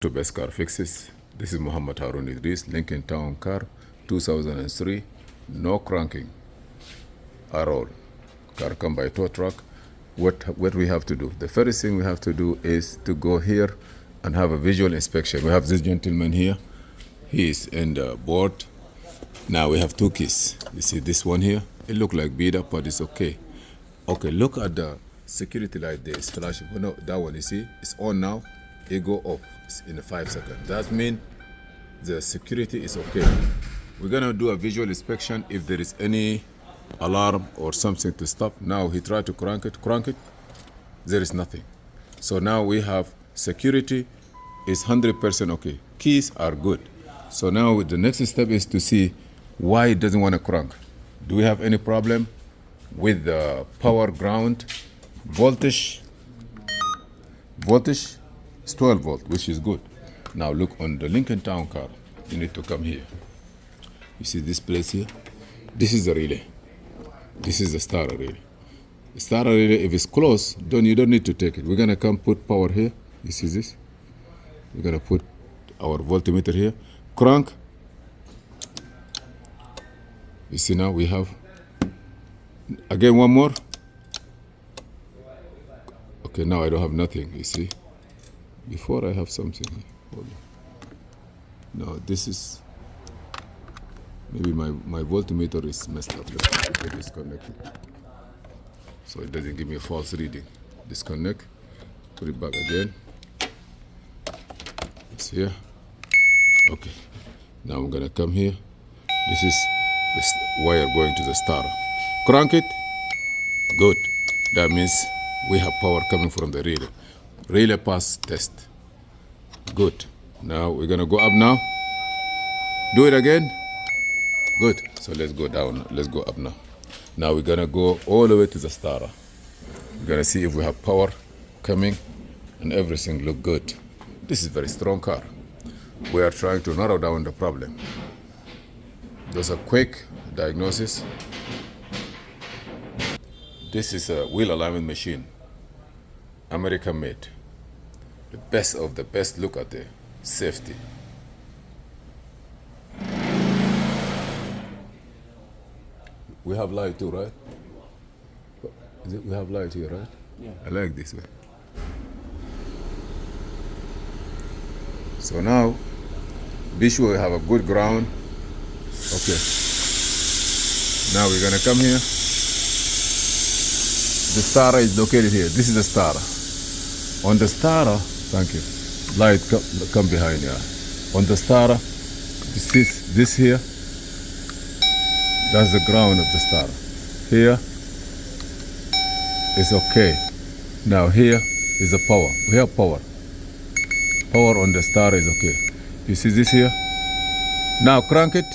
To Best Car Fixes. This is Muhammad Harun Idris, Lincoln Town Car, 2003. No cranking at all. Car come by tow truck. What we have to do? The first thing we have to do is to go here and have a visual inspection. We have this gentleman here. He is in the board. Now we have two keys. You see this one here? It look like beat up, but it's okay. Okay, look at the security light there. It's flashing. Oh, no, that one, you see? It's on now. It go off in 5 seconds. That means the security is okay. We're gonna do a visual inspection if there is any alarm or something to stop. Now he tried to crank it, there is nothing. So now we have security is 100% okay. Keys are good. So now the next step is to see why it doesn't want to crank. Do we have any problem with the power ground voltage? Voltage is 12 volt, which is good. Now look on the Lincoln Town Car. You need to come here. You see this place here? This is the relay. This is the starter relay. The starter relay, if it's close, you don't need to take it. We're gonna come put power here. You see this? We're gonna put our voltmeter here. Crank. You see now we have, again one more. Okay, now I don't have nothing, you see. Before I have something. Hold on. No, this is, maybe my voltmeter is messed up. Let's disconnect it. So it doesn't give me a false reading. Disconnect, put it back again. It's here. Okay. Now I'm gonna come here. This is the wire going to the starter. Crank it. Good. That means we have power coming from the relay. Relay pass test. Good. Now we're gonna go up now. Do it again. Good. So let's go down. Let's go up now. Now we're gonna go all the way to the starter. We're gonna see if we have power coming and everything look good. This is a very strong car. We are trying to narrow down the problem. There's a quick diagnosis. This is a wheel alignment machine, American made. The best of the best. Look at the safety. We have light too, right? We have light here, right? Yeah. I like this way. So now, be sure you have a good ground. Okay. Now we're gonna come here. The starter is located here. This is the starter. On the starter, thank you. Light come behind you. On the starter, this here. That's the ground of the starter. Here is okay. Now here is the power. We have power. Power on the starter is okay. You see this here? Now crank it.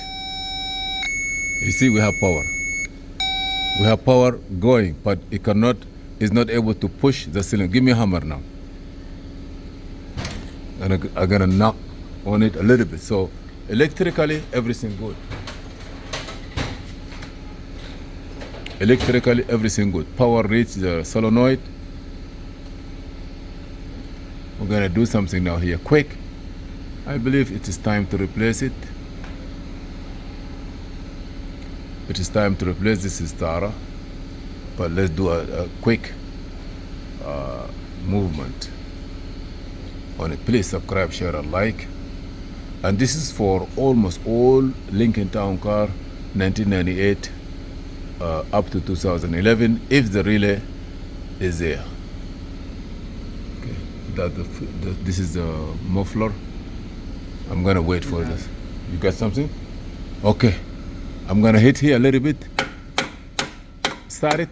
You see we have power. We have power going, but it's not able to push the cylinder. Give me a hammer now. And I'm gonna knock on it a little bit. So electrically, everything good. Electrically, everything good. Power reach the solenoid. We're gonna do something now here, quick. I believe it is time to replace it. It is time to replace this starter, but let's do a quick movement on it. Please subscribe, share, and like. And this is for almost all Lincoln Town Car, 1998 up to 2011, if the relay is there. Okay, this is the muffler. I'm gonna wait for this. You got something? Okay. I'm gonna hit here a little bit. Start it.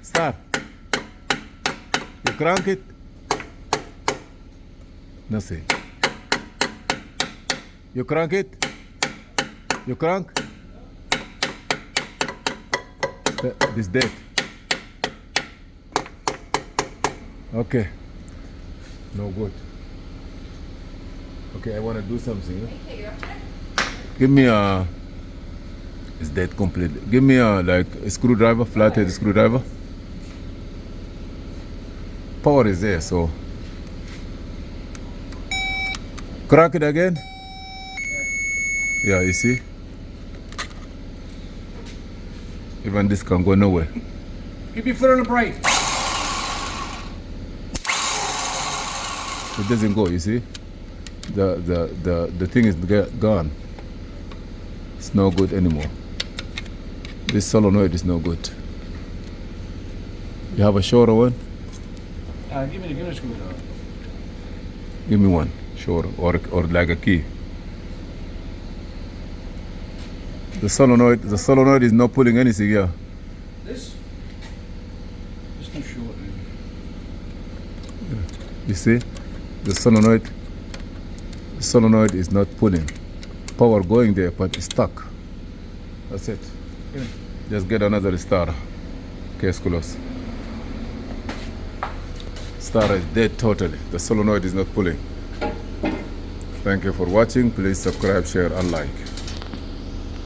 Start. You crank it. Nothing. You crank it. You crank. This dead. Okay. No good. Okay, I wanna do something. Give me a, it's dead completely. Give me like a screwdriver, flathead screwdriver. Power is there, so Crack it again. Yeah, you see? Even this can go nowhere. Keep your foot on the brake. It doesn't go, you see? The thing is gone. It's no good anymore. This solenoid is no good. You have a shorter one? Give me the screwdriver. Give me one, shorter, or like a key. The solenoid is not pulling anything here. This? It's no short. You see? The solenoid is not pulling. Power going there, but it's stuck. That's it. Just get another starter. Case closed. Starter is dead totally. The solenoid is not pulling. Thank you for watching. Please subscribe, share, and like.